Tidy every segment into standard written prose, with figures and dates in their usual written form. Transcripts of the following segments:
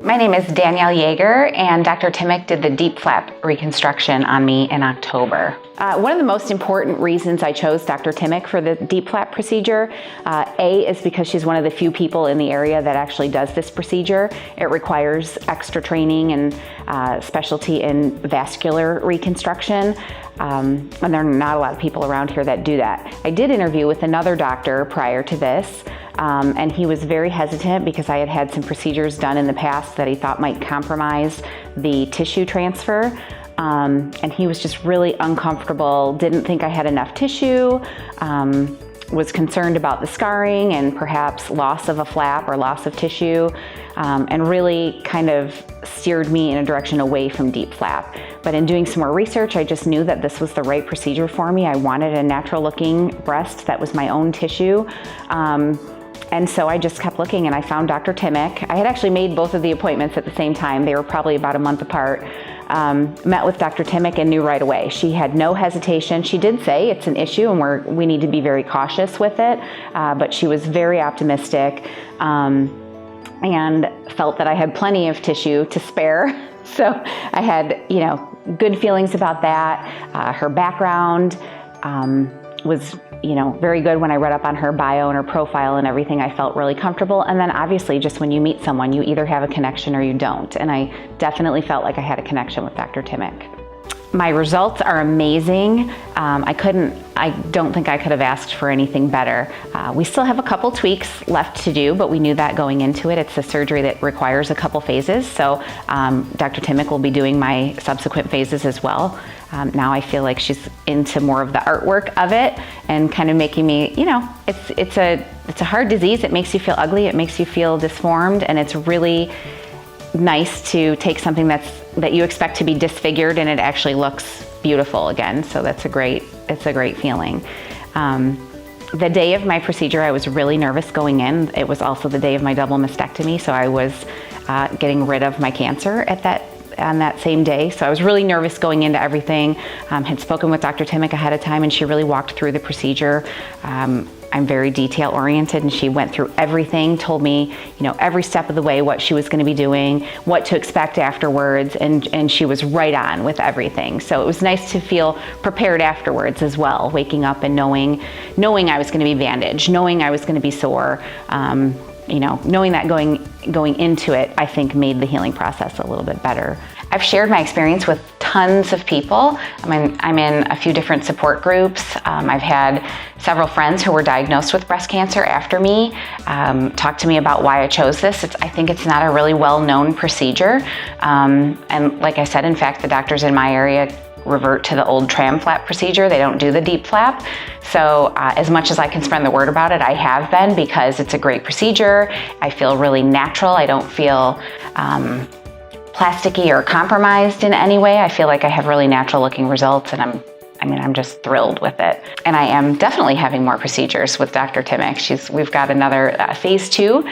My name is Danielle Yeager, and Dr. Timek did the DIEP flap reconstruction on me in October. One of the most important reasons I chose Dr. Timek for the DIEP flap procedure, A, is because she's one of the few people in the area that actually does this procedure. It requires extra training and specialty in vascular reconstruction, and there are not a lot of people around here that do that. I did interview with another doctor prior to this, and he was very hesitant because I had had some procedures done in the past that he thought might compromise the tissue transfer. And he was just really uncomfortable, didn't think I had enough tissue, was concerned about the scarring and perhaps loss of a flap or loss of tissue, and really kind of steered me in a direction away from DIEP flap. But in doing some more research, I just knew that this was the right procedure for me. I wanted a natural looking breast that was my own tissue. And so I just kept looking and I found Dr. Timek. I had actually made both of the appointments at the same time. They were probably about a month apart. Met with Dr. Timek and knew right away. She had no hesitation. She did say it's an issue and we need to be very cautious with it, but she was very optimistic and felt that I had plenty of tissue to spare. So I had, good feelings about that. Her background was, very good. When I read up on her bio and her profile and everything, I felt really comfortable. And then obviously just when you meet someone, you either have a connection or you don't. And I definitely felt like I had a connection with Dr. Timek. My results are amazing. I don't think I could have asked for anything better. We still have a couple tweaks left to do, but we knew that going into it. It's a surgery that requires a couple phases. So Dr. Timek will be doing my subsequent phases as well. Now I feel like she's into more of the artwork of it and kind of making me, it's a hard disease. It makes you feel ugly. It makes you feel disformed, and it's really nice to take something that you expect to be disfigured and it actually looks beautiful again. So it's a great feeling. The day of my procedure, I was really nervous going in. It was also the day of my double mastectomy, so I was getting rid of my cancer on that same day. So I was really nervous going into everything. Had spoken with Dr. Timek ahead of time and she really walked through the procedure. I'm very detail oriented and she went through everything, told me, every step of the way what she was going to be doing, what to expect afterwards, and she was right on with everything. So it was nice to feel prepared afterwards as well, waking up and knowing I was going to be bandaged, knowing I was going to be sore. Knowing that going into it, I think made the healing process a little bit better. I've shared my experience with tons of people. I'm in a few different support groups. I've had several friends who were diagnosed with breast cancer after me talk to me about why I chose this. I think it's not a really well-known procedure. And like I said, in fact, the doctors in my area revert to the old TRAM flap procedure. They don't do the DIEP flap. So as much as I can spread the word about it, I have been, because it's a great procedure. I feel really natural. I don't feel plasticky or compromised in any way. I feel like I have really natural looking results, and I'm just thrilled with it. And I am definitely having more procedures with Dr. Timek. We've got another phase 2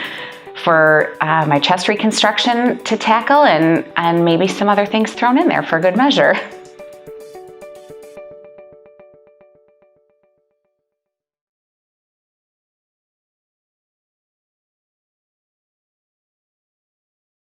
for my chest reconstruction to tackle, and maybe some other things thrown in there for good measure.